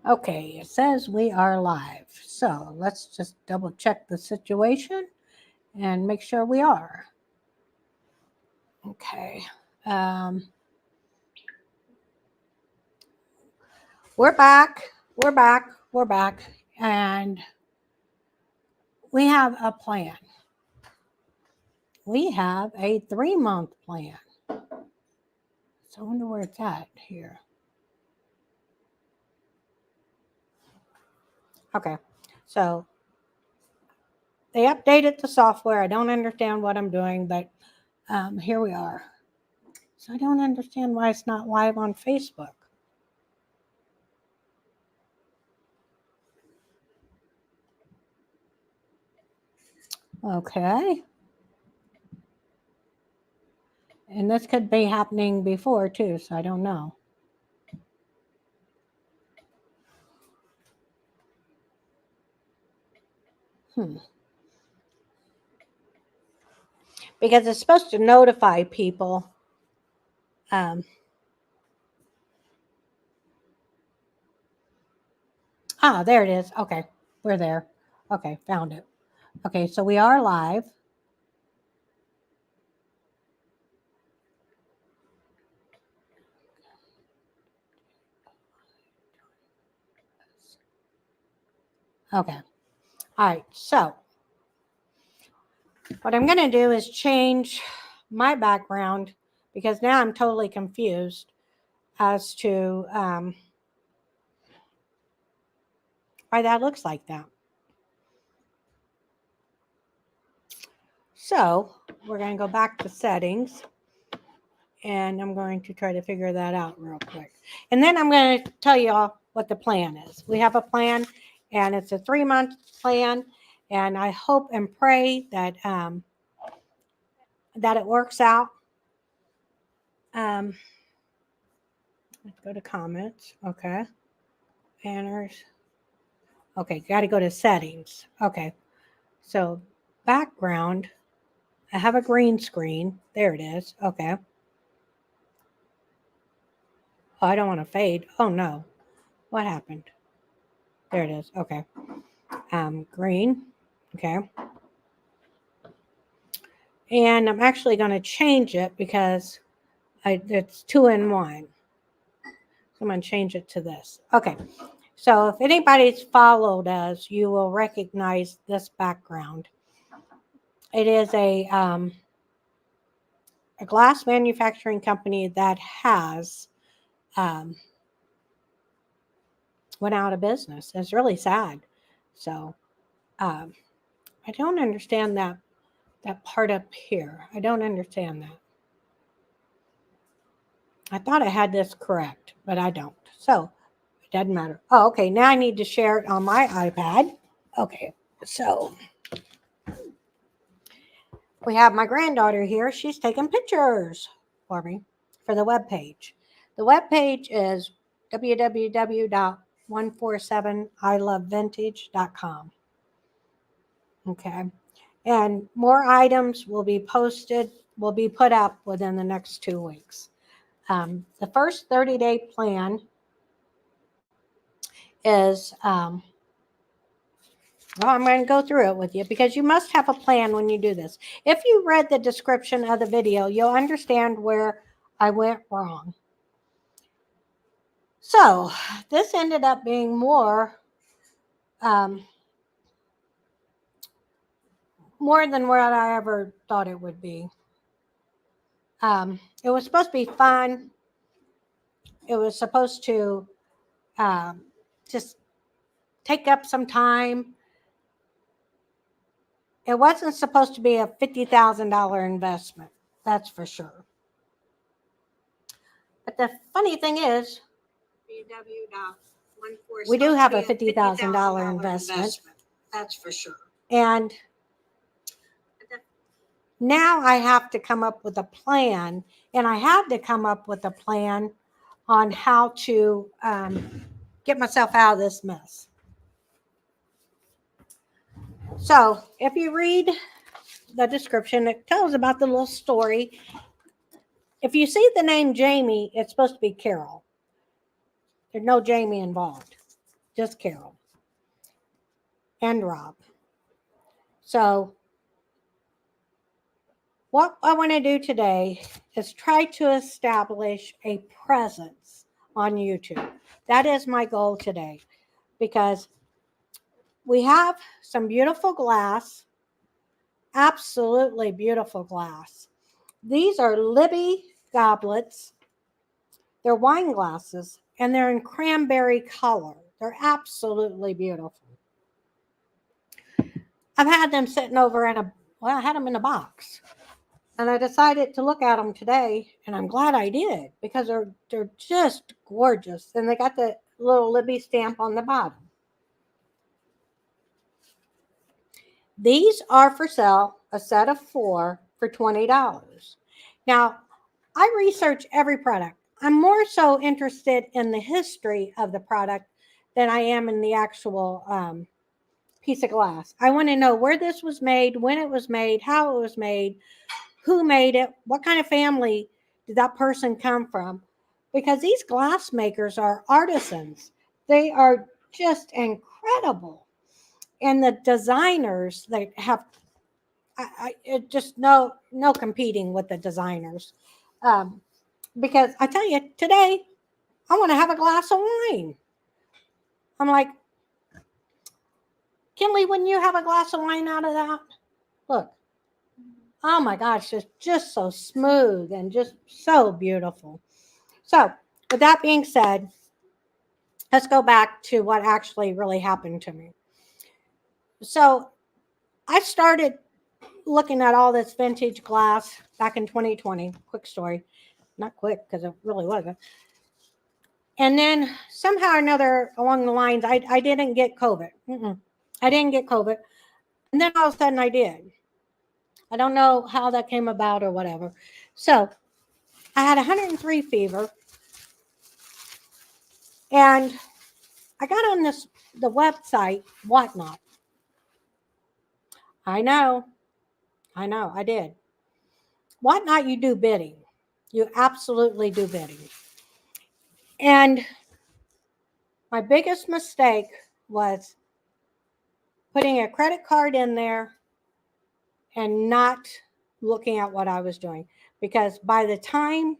Okay, it says we are live. So let's just double check the situation and make sure we are. Okay. Um, we're back. We're back. We're back. And we have a plan. We have a 3-month plan. So I wonder where it's at here. Okay. So they updated the software. I don't understand what I'm doing, but here we are. So I don't understand why it's not live on Facebook. Okay. And this could be happening before too, so I don't know. Hmm. Because it's supposed to notify people. Um, there it is. Okay, we're there. Okay, found it. Okay, so we are live. Okay. All right, so what I'm going to do is change my background because now I'm totally confused as to why that looks like that. So we're going to go back to settings and I'm going to try to figure that out real quick. And then I'm going to tell you all what the plan is. We have a plan and it's a 3-month plan and I hope and pray that that it works out. Let's go to comments. Okay. Banners. Okay, got to go to settings. Okay. So background, I have a green screen. There it is. Okay. Oh, I don't want to fade. Oh no. What happened? There it is. Okay. Green. Okay. And I'm actually going to change it because it's 2-in-1. So I'm going to change it to this. Okay. So if anybody's followed us, you will recognize this background. It is a glass manufacturing company that has went out of business. It's really sad. So I don't understand that part up here. I don't understand that. I thought I had this correct, but I don't. So it doesn't matter. Oh, okay. Now I need to share it on my iPad. Okay. So we have my granddaughter here. She's taking pictures for me for the web page. The web page is www.147ilovevintage.com. Okay. And more items will be posted, will be put up within the next 2 weeks. The first 30-day plan is, well, I'm going to go through it with you because you must have a plan when you do this. If you read the description of the video, you'll understand where I went wrong. So this ended up being more than what I ever thought it would be. It was supposed to be fun. It was supposed to just take up some time. It wasn't supposed to be a $50,000 investment. That's for sure. But the funny thing is, we do have a $50,000 investment. That's for sure. And now I have to come up with a plan, and I had to come up with a plan on how to get myself out of this mess. So if you read the description, it tells about the little story. If you see the name Jamie, it's supposed to be Carol. There's no Jamie involved. just Carol and Rob. So what I want to do today is try to establish a presence on YouTube. That is my goal today because we have some beautiful glass, absolutely beautiful glass. These are Libby goblets. They're wine glasses and they're in cranberry color. They're absolutely beautiful. I've had them sitting over I had them in a box. And I decided to look at them today, and I'm glad I did because they're just gorgeous. And they got the little Libby stamp on the bottom. These are for sale, a set of 4 for $20. Now, I research every product. I'm more so interested in the history of the product than I am in the actual piece of glass. I want to know where this was made, when it was made, how it was made, who made it, what kind of family did that person come from, because these glass makers are artisans. They are just incredible, and the designers that have just no competing with the designers, because I tell you today I want to have a glass of wine. I'm like, Kinley, wouldn't you have a glass of wine out of that? Look, oh my gosh, it's just so smooth and just so beautiful. So, with that being said, let's go back to what actually really happened to me. So, I started looking at all this vintage glass back in 2020. Quick story. Not quick because it really wasn't. And then somehow or another along the lines, I didn't get COVID. I didn't get COVID. And then all of a sudden I did. I don't know how that came about or whatever. So I had 103 fever. And I got on the website, Whatnot. I know, I did. Whatnot, you do bidding. You absolutely do bidding. And my biggest mistake was putting a credit card in there and not looking at what I was doing. Because by the time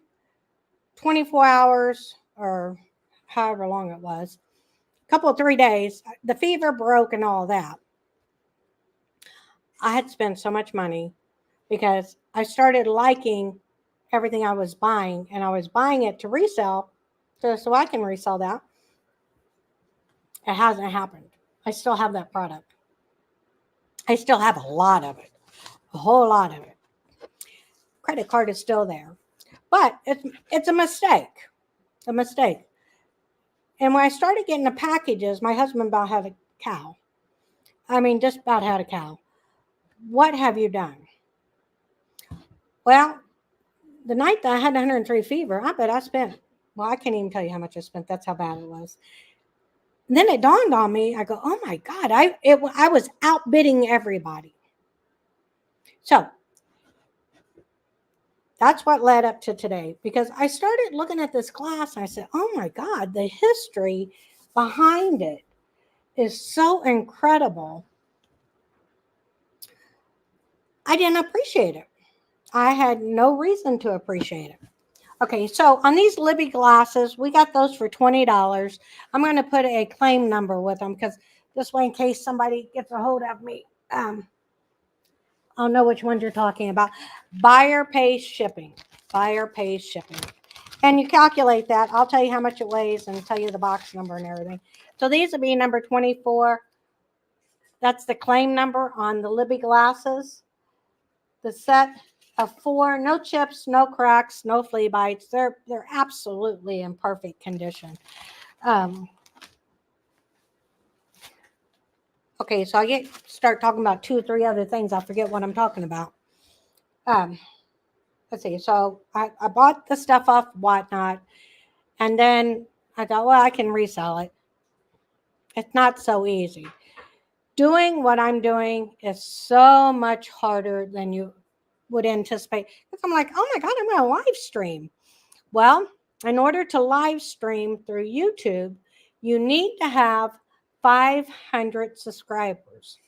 24 hours or however long it was, a couple of 3 days, the fever broke and all that. I had spent so much money because I started liking everything I was buying, and I was buying it to resell so I can resell that. It hasn't happened. I still have that product. I still have a lot of it, a whole lot of it. Credit card is still there, but it's a mistake, a mistake. And when I started getting the packages, my husband about had a cow. I mean, just about had a cow. What have you done? Well, the night that I had 103 fever, I bet I spent, well, I can't even tell you how much I spent. That's how bad it was. And then it dawned on me. I go, oh my God, I was outbidding everybody. So that's what led up to today, because I started looking at this glass and I said, oh my God, the history behind it is so incredible. I didn't appreciate it. I had no reason to appreciate it. Okay, so on these Libby glasses, we got those for $20. I'm going to put a claim number with them because this way, in case somebody gets a hold of me, I'll know which ones you're talking about. Buyer pays shipping. Buyer pays shipping. And you calculate that. I'll tell you how much it weighs and tell you the box number and everything. So these will be number 24. That's the claim number on the Libby glasses. The set of 4, no chips, no cracks, no flea bites. They're absolutely in perfect condition. Okay, so I start talking about 2 or 3 other things. I forget what I'm talking about. Let's see. So I bought the stuff off Whatnot, and then I thought, well, I can resell it. It's not so easy. Doing what I'm doing is so much harder than you would anticipate. Because I'm like, oh my God, I'm going to live stream. Well, in order to live stream through YouTube, you need to have 500 subscribers.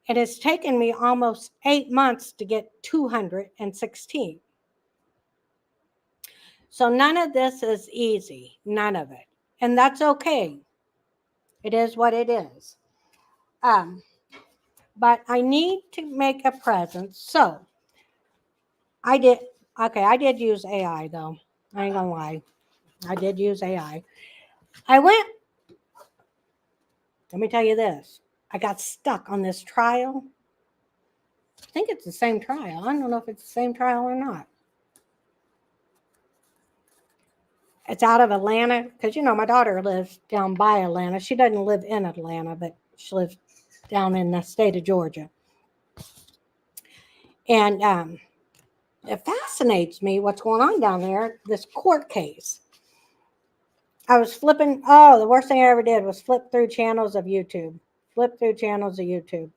And it's taken me almost 8 months to get 216. So none of this is easy, none of it. And that's okay. It is what it is. But I need to make a present. So I did use AI though. I ain't gonna lie. I did use AI. Let me tell you this. I got stuck on this trial. I think it's the same trial. I don't know if it's the same trial or not. It's out of Atlanta because, my daughter lives down by Atlanta. She doesn't live in Atlanta, but she lives down in the state of Georgia. And it fascinates me what's going on down there, this court case. I was flipping. Oh, the worst thing I ever did was flip through channels of YouTube.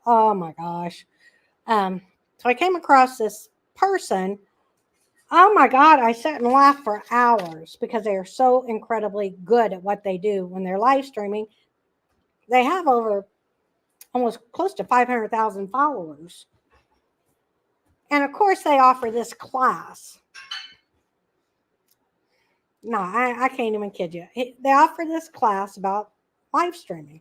Oh, my gosh. So I came across this person. Oh my God, I sat and laughed for hours because they are so incredibly good at what they do when they're live streaming. They have over almost close to 500,000 followers. And of course, they offer this class. No, I can't even kid you. They offer this class about live streaming.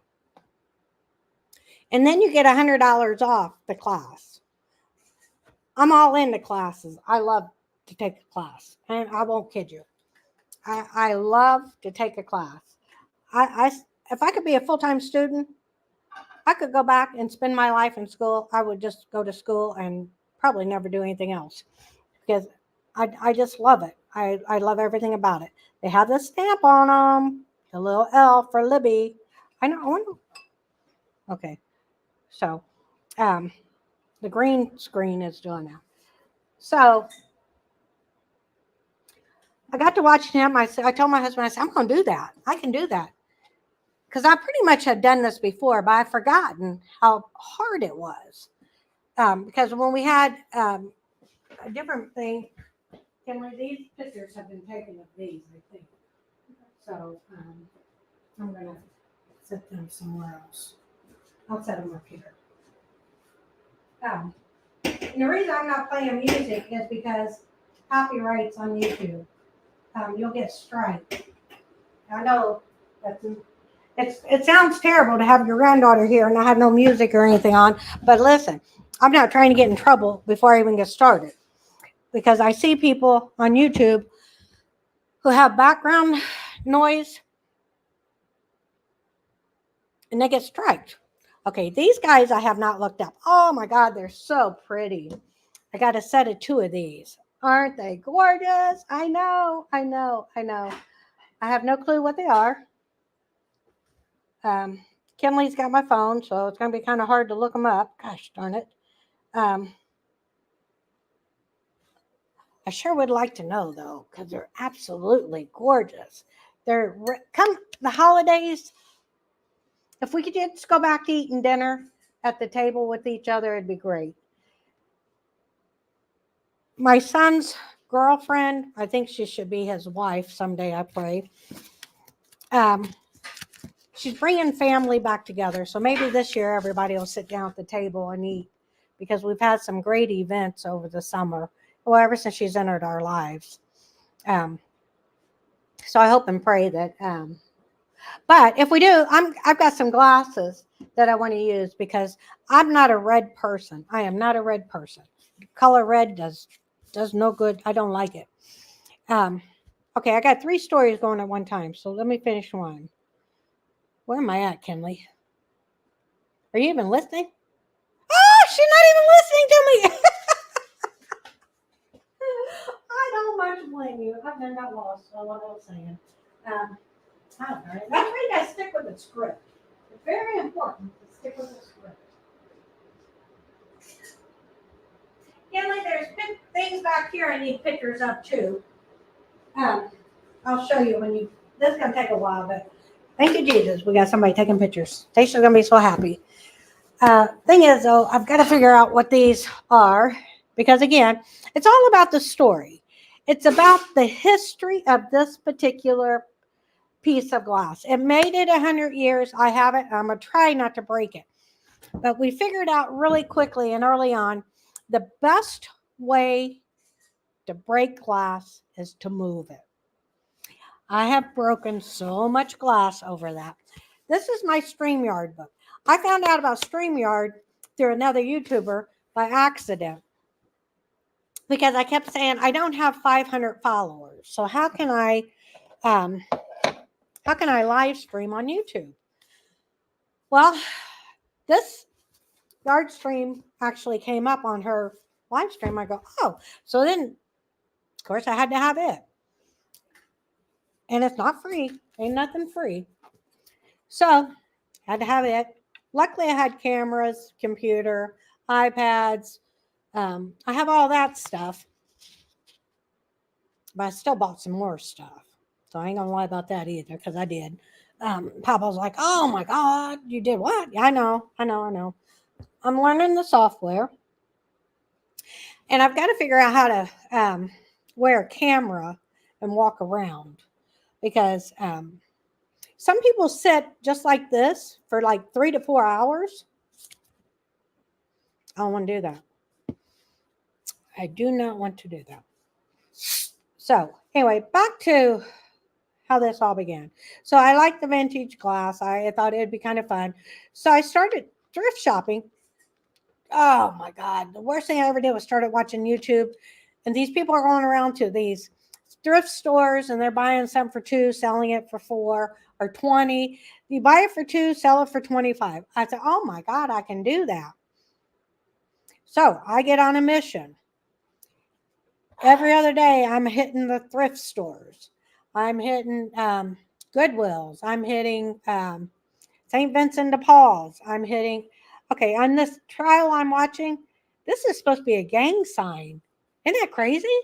And then you get $100 off the class. I'm all into classes. I love to take a class. And I won't kid you. I love to take a class. If I could be a full-time student, I could go back and spend my life in school. I would just go to school and probably never do anything else because I just love it. I love everything about it. They have the stamp on them, the little L for Libby. I know. Okay. So the green screen is doing that. So I got to watch him. I told my husband, I said, I'm going to do that. I can do that. Because I pretty much had done this before, but I've forgotten how hard it was. Because when we had a different thing, these pictures have been taken of these, I think. So I'm going to set them somewhere else. I'll set them up here. And the reason I'm not playing music is because copyrights on YouTube. You'll get strike. I know it sounds terrible to have your granddaughter here and I have no music or anything on, but listen, I'm not trying to get in trouble before I even get started because I see people on YouTube who have background noise and they get striked. Okay, these guys I have not looked up. Oh my God, they're so pretty. I got a set of 2 of these. Aren't they gorgeous? I know. I have no clue what they are. Kinley's got my phone, so it's going to be kind of hard to look them up. Gosh darn it. I sure would like to know, though, because they're absolutely gorgeous. Come the holidays, if we could just go back to eating dinner at the table with each other, it'd be great. My son's girlfriend, I think she should be his wife someday, I pray. She's bringing family back together. So maybe this year everybody will sit down at the table and eat because we've had some great events over the summer. Well, ever since she's entered our lives. So I hope and pray that. But if we do, I've got some glasses that I want to use because I'm not a red person. I am not a red person. Color red does no good. I don't like it. Okay, I got 3 stories going at one time. So let me finish one. Where am I at, Kinley? Are you even listening? Oh, she's not even listening to me. I don't much blame you. I've been that lost on what I was saying. I don't know. That's why you guys stick with the script. It's very important to stick with the script. Kinley, there's things back here I need pictures of too. I'll show you this is going to take a while, but thank you, Jesus. We got somebody taking pictures. Tasha's going to be so happy. Thing is, though, I've got to figure out what these are because, again, it's all about the story. It's about the history of this particular piece of glass. It made it 100 years. I have it. I'm going to try not to break it. But we figured out really quickly and early on the best way to break glass is to move it. I have broken so much glass over that. This is my StreamYard book. I found out about StreamYard through another YouTuber by accident because I kept saying I don't have 500 followers. So how can I live stream on YouTube? Well, this yard stream actually came up on her live stream. I go, oh, so then of course I had to have it. And it's not free. Ain't nothing free. So had to have it. Luckily I had cameras, computer, iPads. I have all that stuff. But I still bought some more stuff. So I ain't gonna lie about that either, because I did. Papa was like, oh my God, you did what? Yeah, I know. I'm learning the software. And I've got to figure out how to wear a camera and walk around. Because some people sit just like this for like 3 to 4 hours. I don't want to do that. I do not want to do that. So anyway, back to how this all began. So I like the vintage glass. I thought it'd be kind of fun. So I started thrift shopping. Oh my God. The worst thing I ever did was started watching YouTube. And these people are going around to these thrift stores and they're buying some for $2, selling it for $4 or $20. You buy it for $2, sell it for $25. I said, oh my God, I can do that. So I get on a mission. Every other day, I'm hitting the thrift stores. I'm hitting Goodwills. I'm hitting St. Vincent de Paul's. I'm hitting, okay, on this trial I'm watching, this is supposed to be a gang sign. Isn't that crazy?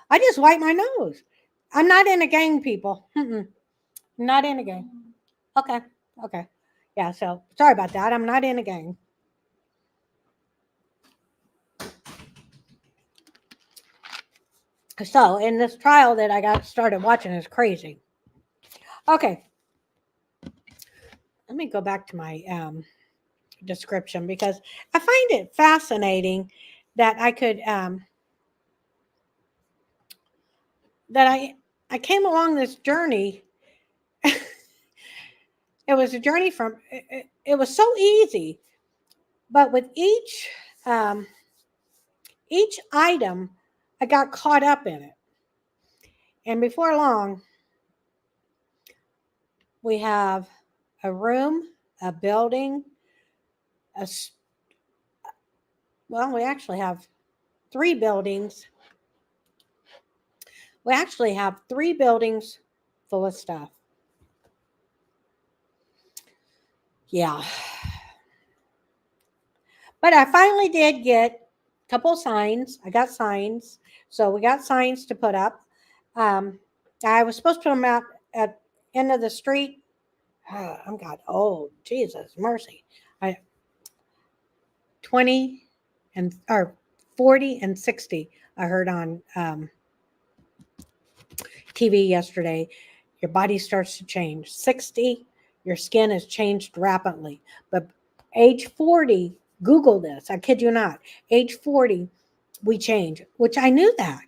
I just wiped my nose. I'm not in a gang, people. Not in a gang. Okay. Yeah, so sorry about that. I'm not in a gang. So, in this trial that I got started watching is crazy. Okay. Let me go back to my description because I find it fascinating that I could that I came along this journey. It was a journey from it was so easy, but with each item I got caught up in it. And before long we have a room, a building, we actually have 3 buildings. We actually have 3 buildings full of stuff. Yeah. But I finally did get a couple signs. I got signs. So we got signs to put up. I was supposed to put them out at end of the street. I'm God. Oh, Jesus, mercy. 20 and or 40 and 60. I heard on TV yesterday. Your body starts to change. 60, your skin has changed rapidly. But age 40, Google this. I kid you not. Age 40, we change, which I knew that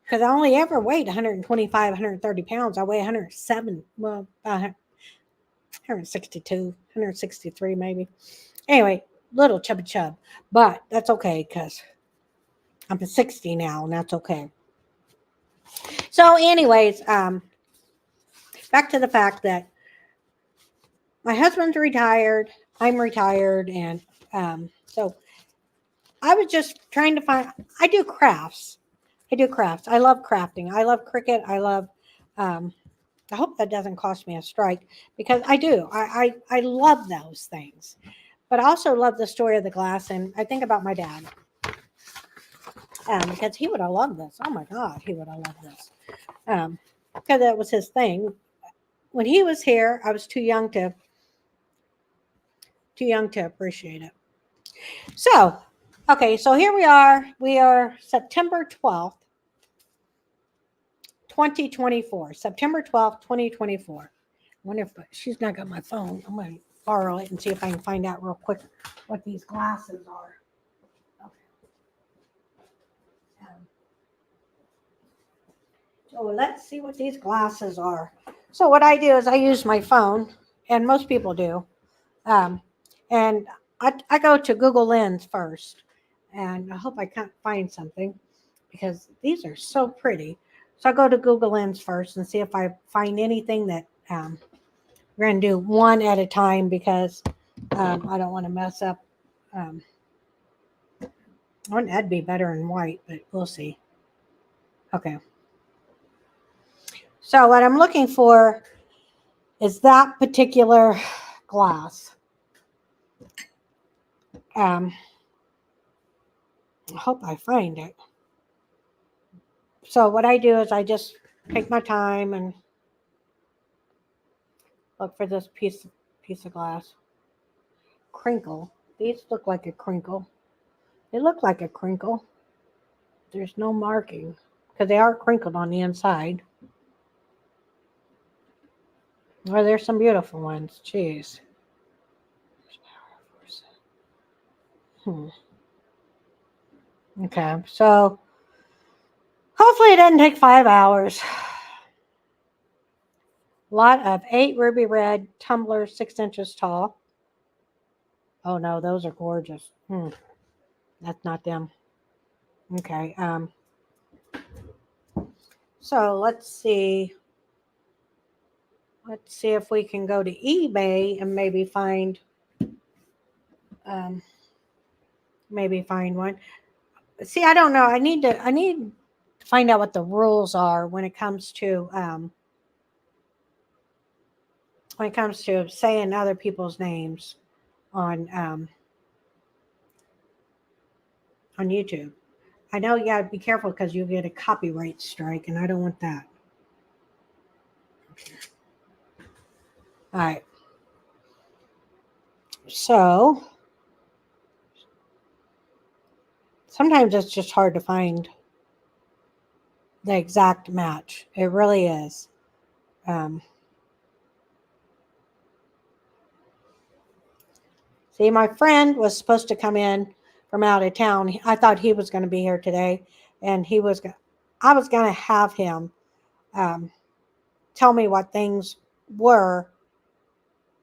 because I only ever weighed 125, 130 pounds. I weigh 107, well, 162, 163 maybe. Anyway, little chubby chub, but that's okay because I'm 60 now and that's okay. So anyways, back to the fact that my husband's retired, I'm retired, and so I was just trying to find, I do crafts. I love crafting. I love Cricut. I love, I hope that doesn't cost me a strike because I do. I love those things. But I also love the story of the glass. And I think about my dad because he would have loved this. Oh my God, he would have loved this because that was his thing. When he was here, I was too young to appreciate it. So, okay, so here we are. We are September 12th, 2024. September 12th, 2024. wonder if she's not got my phone. I'm going to borrow it and see if I can find out real quick what these glasses are. Okay. So let's see what these glasses are. So what I do is I use my phone, and most people do. Um, and I go to Google Lens first, and I hope I can't find something because these are so pretty. So I go to Google Lens first and see if I find anything that we're going to do one at a time because I don't want to mess up. Um, that'd be better in white, but we'll see. Okay. So what I'm looking for is that particular glass. I hope I find it. So what I do is I just take my time and look for this piece of glass. Crinkle. These look like a crinkle. They look like a crinkle. There's no marking because they are crinkled on the inside. Well, there's some beautiful ones. Jeez. Okay, so hopefully it didn't take 5 hours. Lot of 8 ruby red tumblers, 6 inches tall. Oh no, those are gorgeous. That's not them. Okay. So let's see. Let's see if we can go to eBay and maybe find one. See, I don't know. I need to find out what the rules are when it comes to saying other people's names on YouTube. I know you got to be careful because you get a copyright strike, and I don't want that. All right. So sometimes it's just hard to find the exact match. It really is. See, my friend was supposed to come in from out of town. I thought he was going to be here today, and I was going to have him tell me what things were,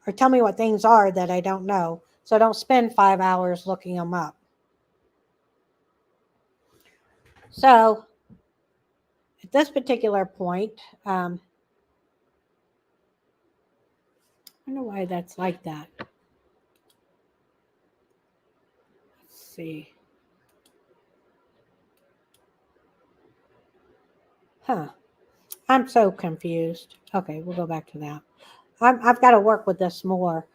or tell me what things are that I don't know. So I don't spend 5 hours looking them up. So at this particular point, I don't know why that's like that. Let's see. Huh. I'm so confused. Okay, we'll go back to that. I've got to work with this more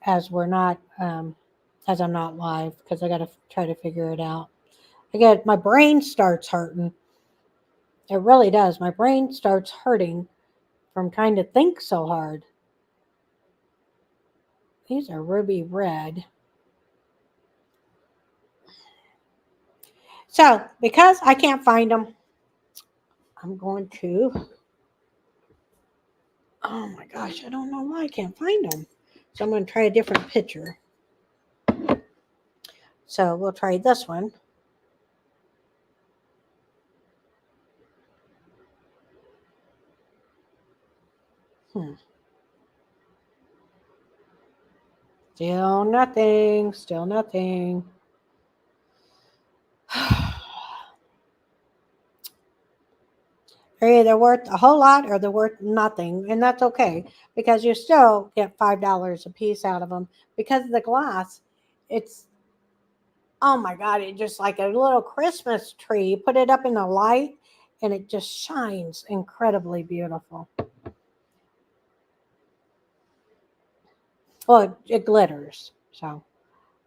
as we're not, as I'm not live because I got to try to figure it out. My brain starts hurting. It really does. My brain starts hurting from trying to think so hard. These are ruby red. So, because I can't find them, I'm going to. Oh my gosh, I don't know why I can't find them. So, I'm going to try a different picture. So, we'll try this one. Still nothing. Still nothing. They're either worth a whole lot or they're worth nothing. And that's okay because you still get $5 a piece out of them because of the glass. It's, oh my God, it's just like a little Christmas tree. You put it up in the light and it just shines incredibly beautiful. Well, it glitters. So,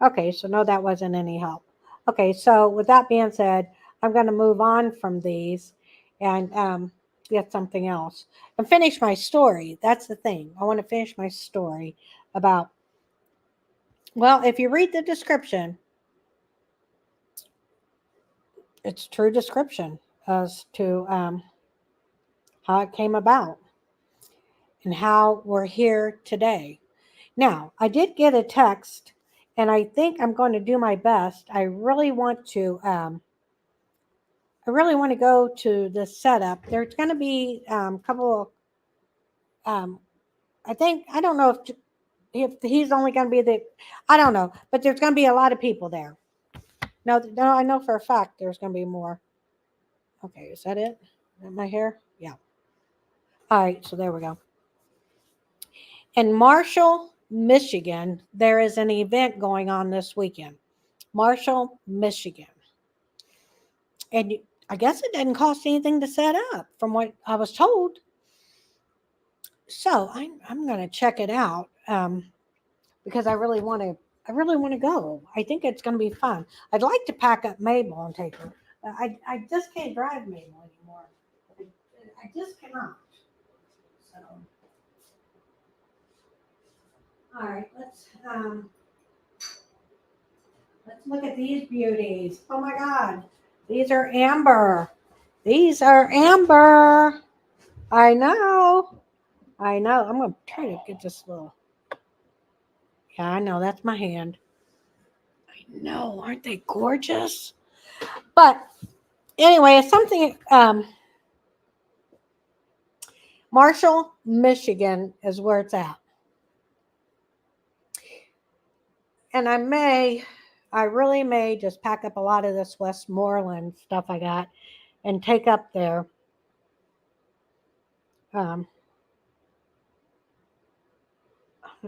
okay, so no, that wasn't any help. Okay, so with that being said, I'm going to move on from these and get something else and finish my story. That's the thing. I want to finish my story about, well, if you read the description, it's true description as to how it came about. and how we're here today. Now, I did get a text, and I think I'm going to do my best. I really want to. I really want to go to the setup. There's going to be a couple. Um, I think I don't know if he's only going to be the. I don't know, but there's going to be a lot of people there. No, I know for a fact there's going to be more. Okay, is that it? Is that my hair? Yeah. All right, so there we go. In Marshall, Michigan, there is an event going on this weekend. Marshall, Michigan. And I guess it didn't cost anything to set up from what I was told. So I'm going to check it out because I really want to. I really want to go. I think it's going to be fun. I'd like to pack up Mabel and take her. I just can't drive Mabel anymore. I just cannot. So, all right, let's look at these beauties. Oh my God, these are amber. These are amber. I know. I know. I'm gonna try to get this little. Yeah, I know. That's my hand. I know. Aren't they gorgeous? But anyway, it's something. Marshall, Michigan is where it's at. And I really may just pack up a lot of this Westmoreland stuff I got and take up there. Um,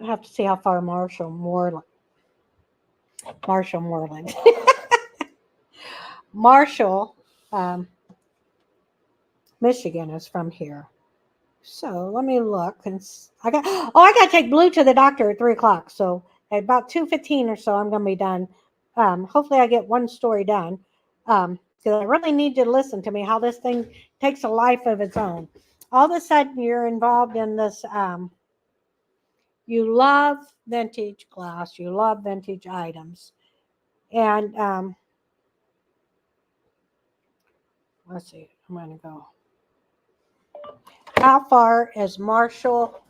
I have to see how far Moreland, Marshall, um, Michigan is from here. So let me look and I got to take Blue to the doctor at 3 o'clock. So at about 2:15 or so, I'm going to be done. Hopefully, I get one story done because I really need you to listen to me. How this thing takes a life of its own. All of a sudden, you're involved in this. You love vintage glass. You love vintage items, and let's see. I'm going to go. How far is Marshall,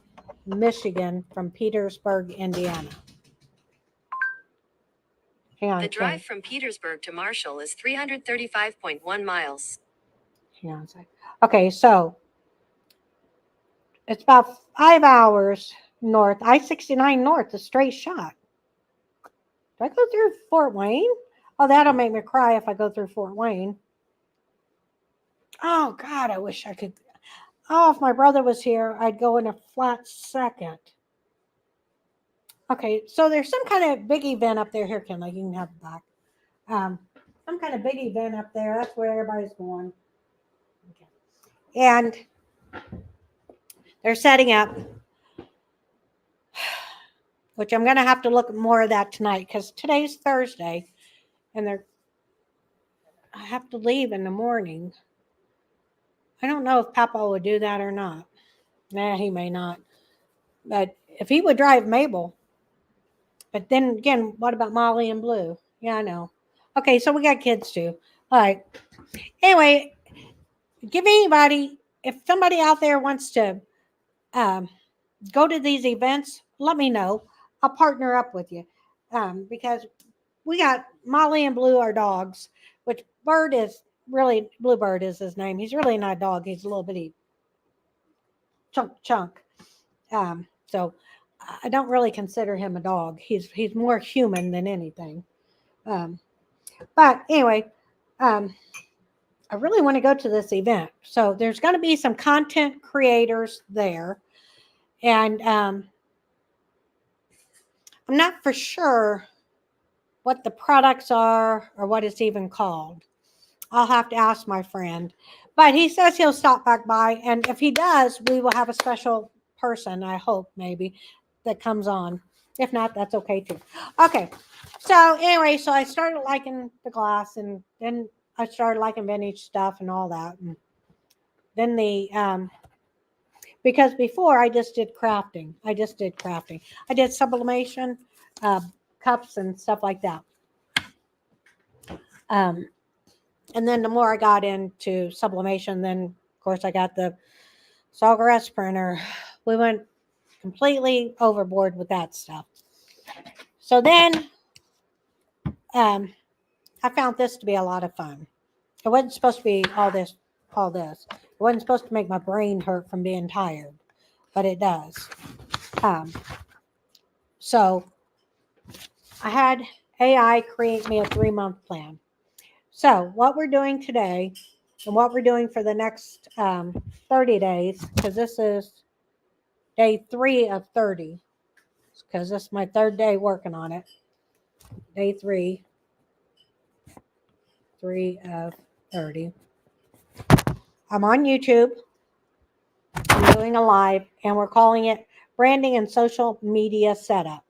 Michigan from Petersburg, Indiana? Hang on. The drive from Petersburg to Marshall is 335.1 miles. Hang on a second. Okay, so it's about 5 hours north. I-69 north, a straight shot. Do I go through Fort Wayne? Oh, that'll make me cry if I go through Fort Wayne. Oh, God, I wish I could. Oh, if my brother was here, I'd go in a flat second. Okay, so there's some kind of big event up there. Here, Kim, you can have it back. Some kind of big event up there. That's where everybody's going. Okay. And they're setting up, which I'm going to have to look at more of that tonight because today's Thursday, and I have to leave in the morning. I don't know if Papa would do that or not. Nah, he may not. But if he would drive Mabel, but then again, what about Molly and Blue? Yeah, I know. Okay, so we got kids too. All right. Anyway, if somebody out there wants to go to these events, let me know. I'll partner up with you because we got Molly and Blue, our dogs, which Bird is really, Bluebird is his name. He's really not a dog. He's a little bitty chunk. So I don't really consider him a dog. He's more human than anything. But anyway, I really want to go to this event. So there's going to be some content creators there. And I'm not for sure what the products are or what it's even called. I'll have to ask my friend. But he says he'll stop back by. And if he does, we will have a special person, I hope, maybe, that comes on. If not, that's okay too. Okay. So anyway, so I started liking the glass, and then I started liking vintage stuff and all that. And then because before I just did crafting. I did sublimation, cups and stuff like that. And then the more I got into sublimation, then of course I got the Sawgrass printer, We went completely overboard with that stuff. So then I found this to be a lot of fun. It wasn't supposed to be all this. It wasn't supposed to make my brain hurt from being tired, but it does. Um, so I had AI create me a 3-month plan. So what we're doing today and what we're doing for the next 30 days, because this is day 3 of 30, because this is my 3rd day working on it. Day 3 of 30. I'm on YouTube. I'm doing a live, and we're calling it Branding and Social Media Setup.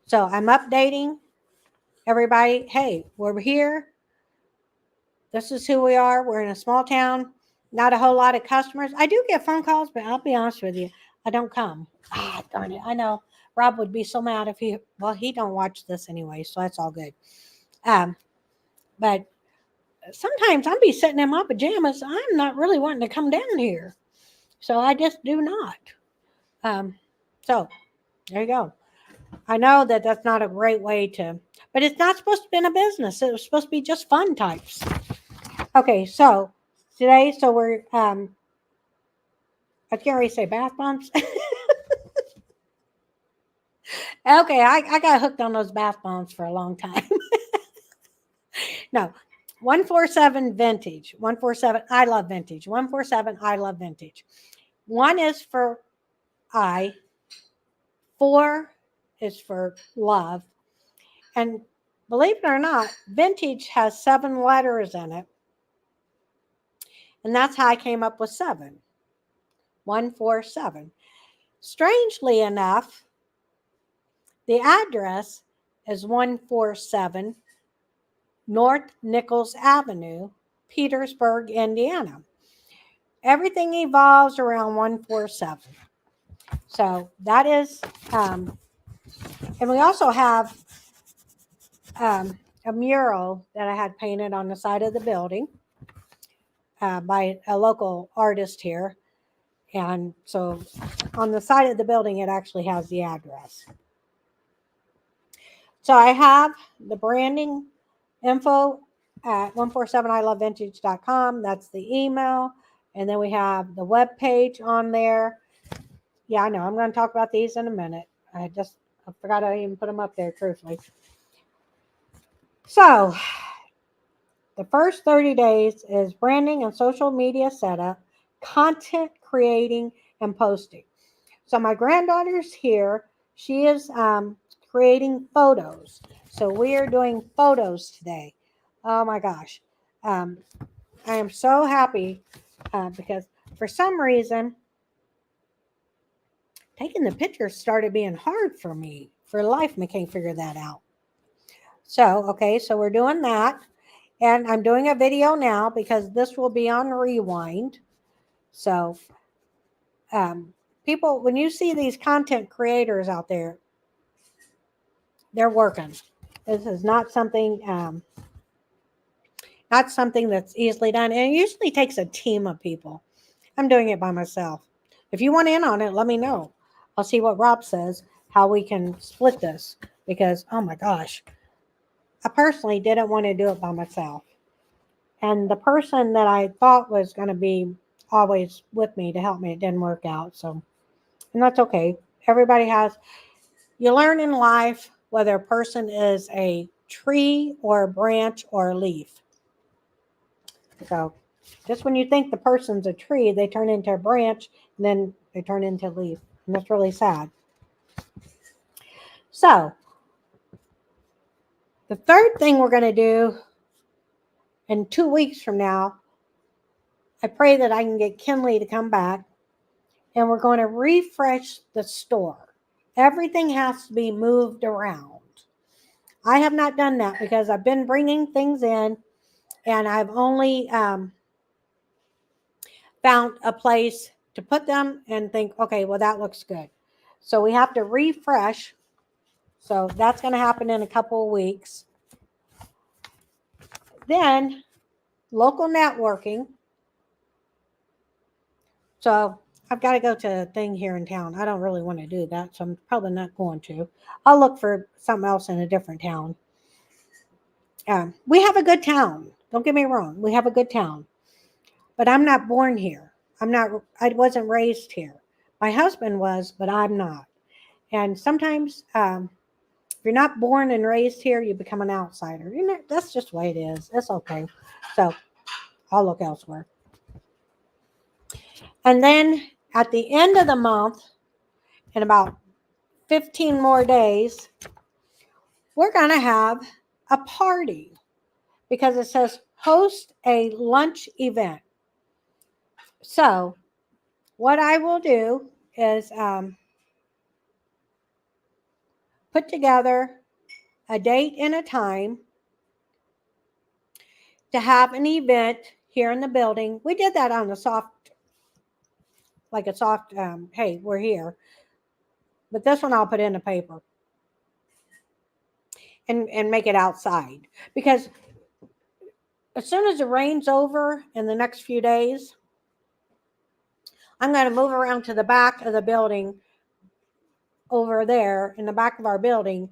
So I'm updating everybody. Hey, we're here. This is who we are. We're in a small town. Not a whole lot of customers. I do get phone calls, but I'll be honest with you, I don't come. Ah, darn it. I know Rob would be so mad if he don't watch this anyway, so that's all good. But sometimes I'll be sitting in my pajamas. I'm not really wanting to come down here. So I just do not. So there you go. I know that that's not a great way to, but it's not supposed to be in a business. It was supposed to be just fun types. Okay, so today, we're, I can't really say bath bombs. Okay, I got hooked on those bath bombs for a long time. No, 147 vintage. 147, I love vintage. 147, I love vintage. 1 is for I, 4 is for love. And believe it or not, vintage has 7 letters in it. And that's how I came up with 7. 147. Strangely enough, the address is 147 North Nichols Avenue, Petersburg, Indiana. Everything evolves around 147. So that is, and we also have a mural that I had painted on the side of the building by a local artist here. And so on the side of the building, it actually has the address. So I have the branding info at 147ilovevintage.com. That's the email. And then we have the web page on there. Yeah, I know. I'm going to talk about these in a minute. I forgot I even put them up there, truthfully. So the first 30 days is branding and social media setup, content creating, and posting. So my granddaughter's here. She is creating photos. So we are doing photos today. Oh my gosh. I am so happy because for some reason, taking the pictures started being hard for me. For life, I can't figure that out. So, okay, so we're doing that. And I'm doing a video now because this will be on rewind. So, people, when you see these content creators out there, they're working. This is not something that's easily done. And it usually takes a team of people. I'm doing it by myself. If you want in on it, let me know. I'll see what Rob says, how we can split this. Because, oh my gosh, I personally didn't want to do it by myself. And the person that I thought was going to be always with me to help me, it didn't work out. So, and that's okay. Everybody you learn in life whether a person is a tree or a branch or a leaf. So just when you think the person's a tree, they turn into a branch and then they turn into a leaf. And that's really sad. So the third thing we're going to do in 2 weeks from now, I pray that I can get Kinley to come back, and we're going to refresh the store. Everything has to be moved around. I have not done that because I've been bringing things in and I've only found a place to put them and think, okay, well, that looks good. So we have to refresh. So that's going to happen in a couple of weeks. Then local networking. So I've got to go to a thing here in town. I don't really want to do that, so I'm probably not going to. I'll look for something else in a different town. We have a good town. Don't get me wrong. We have a good town, but I'm not born here. I wasn't raised here. My husband was, but I'm not. And sometimes, if you're not born and raised here, you become an outsider. You know, that's just the way it is. It's okay. So I'll look elsewhere. And then at the end of the month, in about 15 more days, we're going to have a party because it says host a lunch event. So, what I will do is put together a date and a time to have an event here in the building. We did that on a soft, hey, we're here. But this one I'll put in the paper and make it outside. Because as soon as the rain's over in the next few days, I'm going to move around to the back of the building over there in the back of our building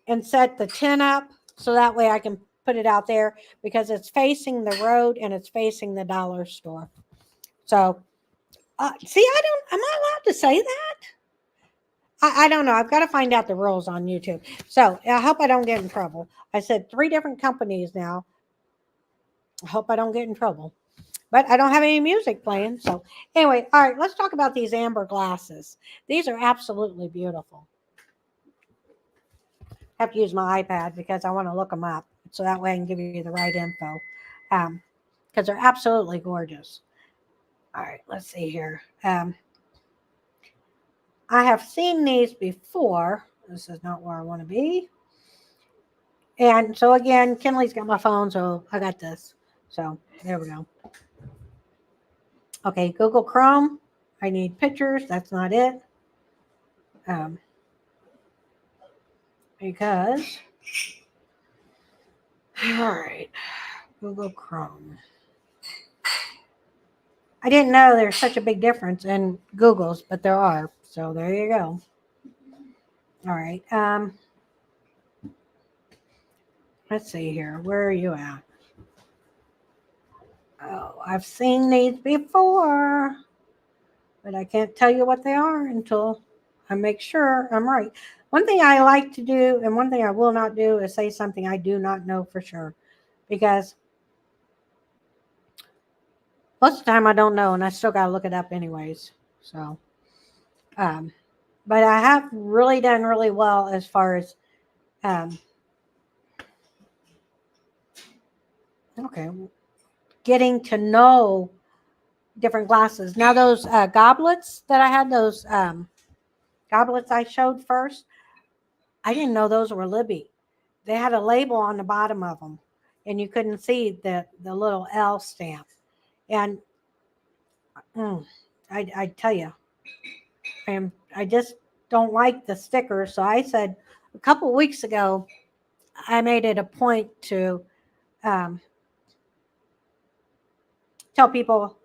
and set the tent up so that way I can put it out there because it's facing the road and it's facing the dollar store. So, am I allowed to say that? I don't know. I've got to find out the rules on YouTube. So I hope I don't get in trouble. I said 3 different companies now. I hope I don't get in trouble. But I don't have any music playing. So anyway, all right, let's talk about these amber glasses. These are absolutely beautiful. I have to use my iPad because I want to look them up. So that way I can give you the right info. Because they're absolutely gorgeous. All right, let's see here. I have seen these before. This is not where I want to be. And so again, Kinley's got my phone, so I got this. So there we go. Okay, Google Chrome. I need pictures. That's not it. Because, all right, Google Chrome. I didn't know there's such a big difference in Google's, but there are. So there you go. All right. Let's see here. Where are you at? Oh, I've seen these before, but I can't tell you what they are until I make sure I'm right. One thing I like to do and one thing I will not do is say something I do not know for sure because most of the time I don't know and I still got to look it up anyways. So, but I have really done really well as far as, getting to know different glasses. Now those goblets that I had, those goblets I showed first, I didn't know those were Libby. They had a label on the bottom of them, and you couldn't see the little L stamp. And I tell you, I just don't like the stickers. So I said a couple of weeks ago, I made it a point to tell people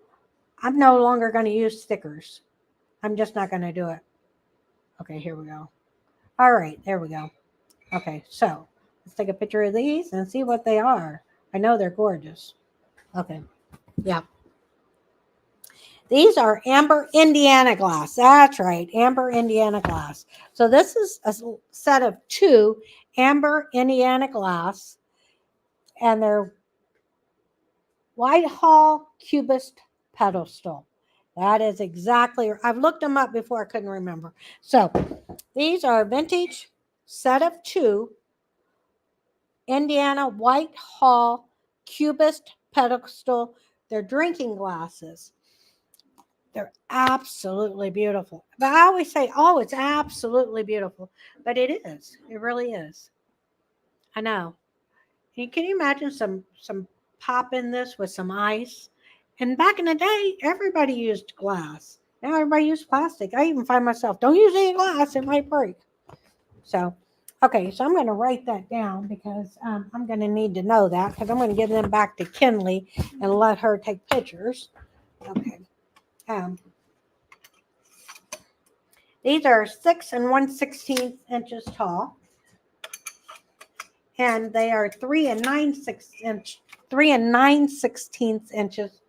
I'm no longer going to use stickers. I'm just not going to do it. Okay, here we go. All right, there we go. Okay, so let's take a picture of these and see what they are. I know they're gorgeous. Okay, yeah. These are amber Indiana glass. That's right, amber Indiana glass. So this is a set of 2 amber Indiana glass, and they're Whitehall Cubist pedestal. That is exactly, I've looked them up before, I couldn't remember. So these are vintage set of 2 Indiana Whitehall Cubist pedestal. They're drinking glasses. They're absolutely beautiful. But I always say, oh, it's absolutely beautiful. But it is. It really is. I know. Can you imagine some pop in this with some ice? And back in the day, everybody used glass. Now everybody uses plastic. I even find myself, don't use any glass, it might break. So, okay, so I'm going to write that down because I'm going to need to know that because I'm going to give them back to Kinley and let her take pictures. Okay. These are 6 and 1/16 inches tall, and they are 3 and 9/16 inches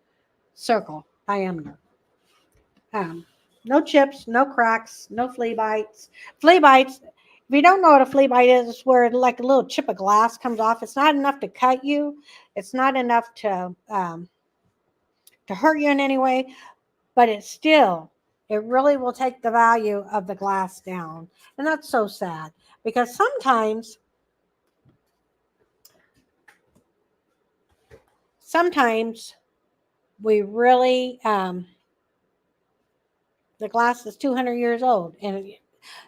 circle diameter. No chips, no cracks, no flea bites. Flea bites. If you don't know what a flea bite is, it's where like a little chip of glass comes off. It's not enough to cut you. It's not enough to hurt you in any way, but it really will take the value of the glass down. And that's so sad because sometimes we really, the glass is 200 years old and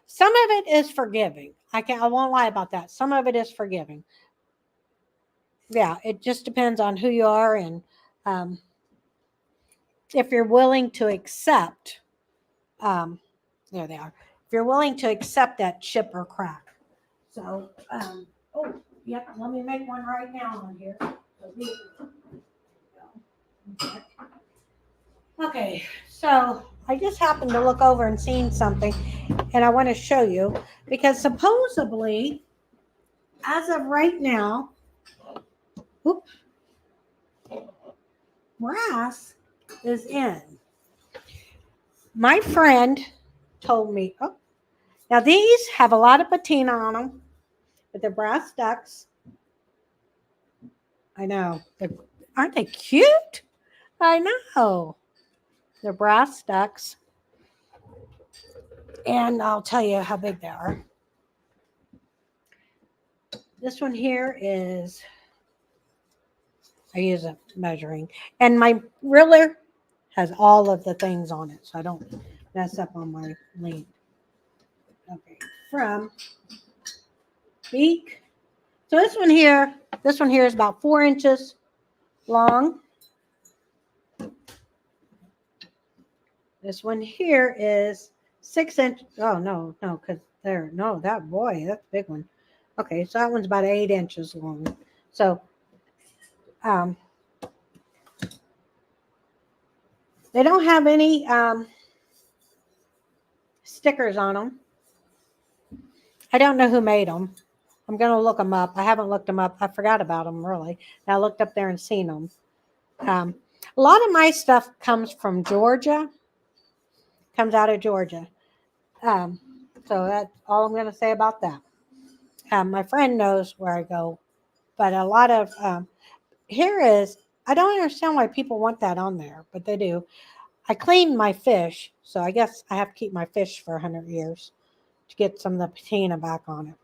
some of it is forgiving. I won't lie about that. Some of it is forgiving. Yeah, it just depends on who you are and um, if you're willing to accept, there they are. If you're willing to accept that chip or crack. So, yep, let me make one right now on here. Okay, so I just happened to look over and seen something, and I want to show you because supposedly, as of right now, oops, brass is in. My friend told me, oh, now these have a lot of patina on them, but they're brass ducks. I know. Aren't they cute? I know. They're brass ducks. And I'll tell you how big they are. This one here is, I use a measuring. And my ruler has all of the things on it, so I don't mess up on my length. Okay, from beak. So this one here is about 4 inches long. This one here is 6 inches. Oh, no, because that boy, that's a big one. Okay, so that one's about 8 inches long. So, they don't have any stickers on them. I don't know who made them. I'm going to look them up. I haven't looked them up. I forgot about them, really. I looked up there and seen them. A lot of my stuff comes from Georgia, comes out of Georgia. So that's all I'm going to say about that. My friend knows where I go, but a lot of here is, I don't understand why people want that on there, but they do. I cleaned my fish, so I guess I have to keep my fish for 100 years to get some of the patina back on it.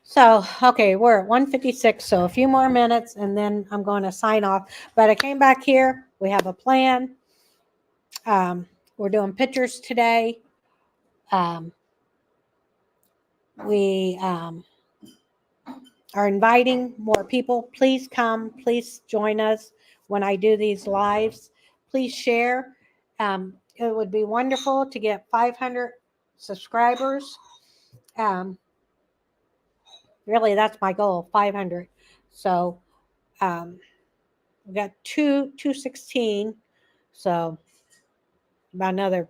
So, okay, we're at 1:56, so a few more minutes and then I'm going to sign off. But I came back here. We have a plan. We're doing pictures today. We are inviting more people. Please come. Please join us when I do these lives. Please share. It would be wonderful to get 500 subscribers. Really, that's my goal, 500. So we got 216. So about another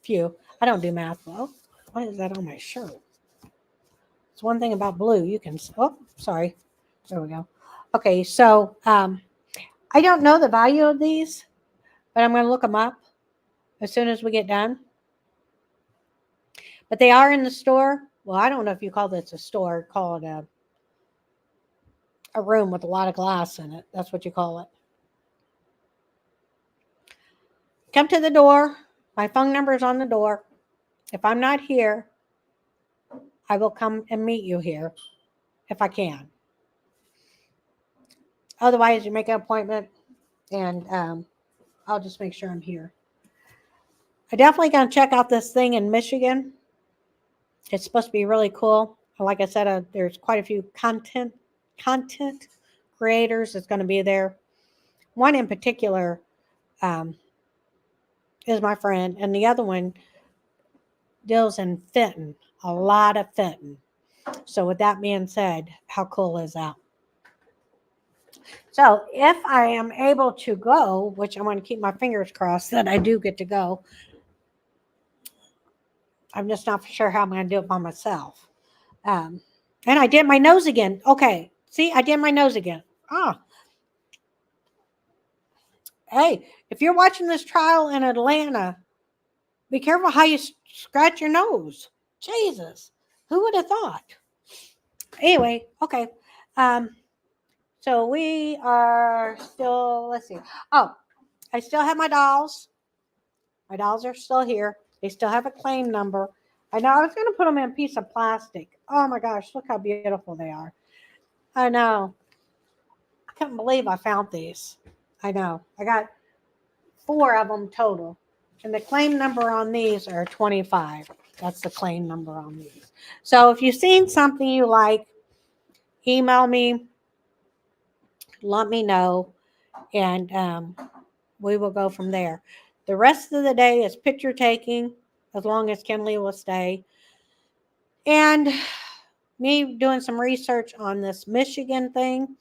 few. I don't do math well. What is that on my shirt? It's one thing about blue. You can, oh, sorry. There we go. Okay, so I don't know the value of these, but I'm going to look them up as soon as we get done. But they are in the store. Well, I don't know if you call this a store. Call it a room with a lot of glass in it. That's what you call it. Come to the door. My phone number is on the door. If I'm not here, I will come and meet you here if I can. Otherwise, you make an appointment and I'll just make sure I'm here. I definitely going to check out this thing in Michigan. It's supposed to be really cool. Like I said, there's quite a few content creators that's going to be there. One in particular is my friend, and the other one deals in fitting, a lot of fitting. So with that being said, how cool is that? So if I am able to go, which I'm going to keep my fingers crossed that I do get to go, I'm just not sure how I'm going to do it by myself. And I did my nose again. Okay. See, I did my nose again. Ah, hey, if you're watching this trial in Atlanta, be careful how you scratch your nose. Jesus, who would have thought? Anyway, okay. Um, so we are still, let's see. Oh, I still have my dolls. My dolls are still here. They still have a claim number. I know I was going to put them in a piece of plastic. Oh my gosh, look how beautiful they are. I know. I couldn't believe I found these. I know. I got 4 of them total. And the claim number on these are 25. That's the claim number on these. So if you've seen something you like, email me, let me know, and we will go from there. The rest of the day is picture taking, as long as Kinley will stay. And me doing some research on this Michigan thing,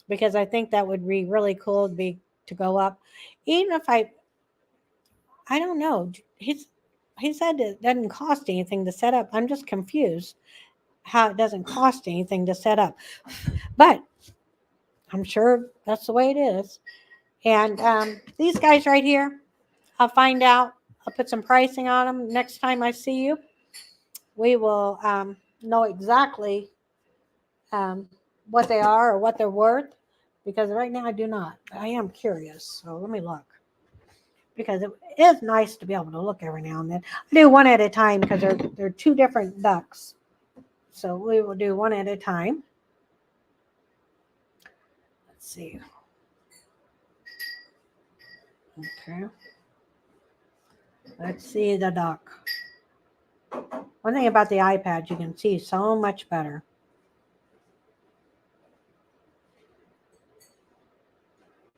because I think that would be really cool to go up. Even if I don't know. He said it doesn't cost anything to set up. I'm just confused how it doesn't cost anything to set up. But I'm sure that's the way it is. And these guys right here, I'll find out. I'll put some pricing on them next time I see you. We will know exactly what they are or what they're worth, because right now I do not. I am curious, so let me look, because it is nice to be able to look every now and then. I do one at a time because they're 2 different ducks, so we will do one at a time. Let's see. Okay. Let's see the duck. One thing about the iPad, you can see so much better.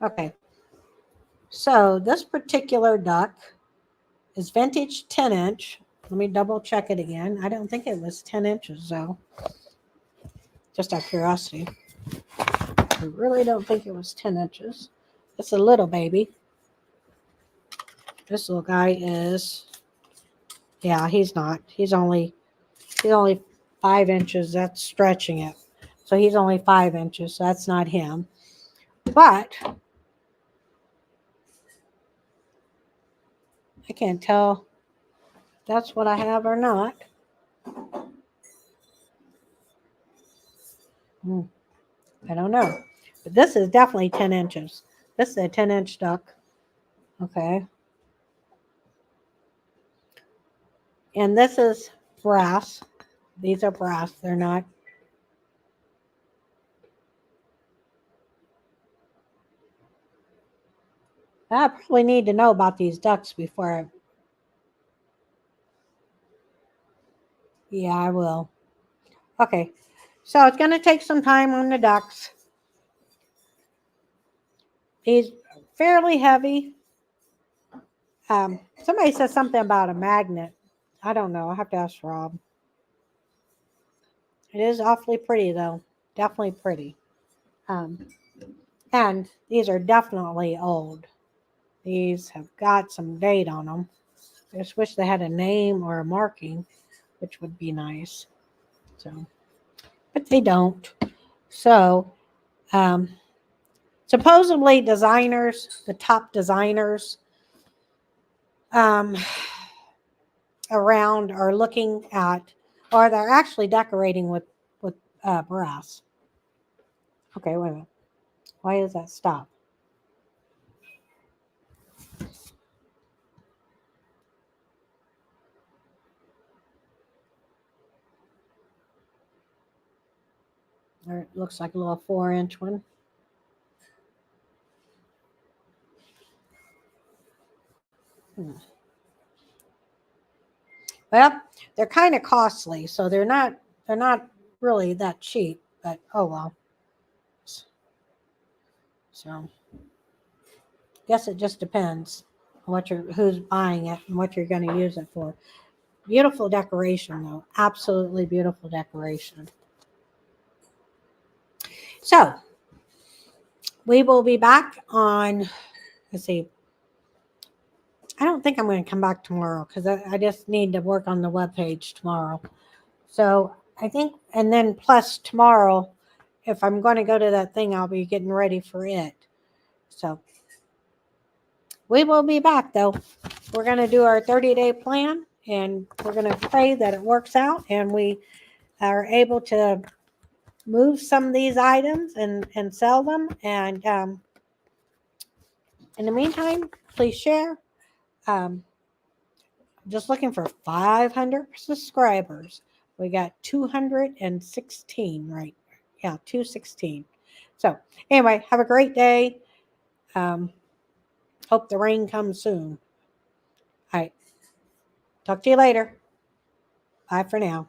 Okay. So this particular duck is vintage 10-inch. Let me double check it again. I don't think it was 10 inches though. Just out of curiosity. I really don't think it was 10 inches. It's a little baby. This little guy is, yeah, he's not. He's only 5 inches. That's stretching it. So he's only 5 inches. So that's not him. But I can't tell if that's what I have or not. I don't know. But this is definitely 10 inches. This is a 10-inch duck. Okay. And this is brass. These are brass. They're not. I probably need to know about these ducks before. Yeah, I will. Okay. So it's going to take some time on the ducks. He's fairly heavy. Somebody said something about a magnet. I don't know. I'll have to ask Rob. It is awfully pretty, though. Definitely pretty. And these are definitely old. These have got some date on them. I just wish they had a name or a marking, which would be nice. So, but they don't. So, supposedly designers, the top designers around are looking at, or they're actually decorating with brass. Okay, wait a minute. Why does that stop? Or it looks like a little 4-inch one. Well, they're kind of costly, so they're not really that cheap, but oh well. So guess it just depends on who's buying it and what you're going to use it for. Beautiful decoration though. Absolutely beautiful decoration. So we will be back on, let's see, I don't think I'm going to come back tomorrow because I just need to work on the webpage tomorrow. So I think, and then plus tomorrow, if I'm going to go to that thing, I'll be getting ready for it. So we will be back though. We're going to do our 30-day plan and we're going to pray that it works out and we are able to move some of these items and sell them. And in the meantime, please share. Just looking for 500 subscribers. We got 216 right. Yeah, 216. So anyway, have a great day. Hope the rain comes soon. All right. Talk to you later. Bye for now.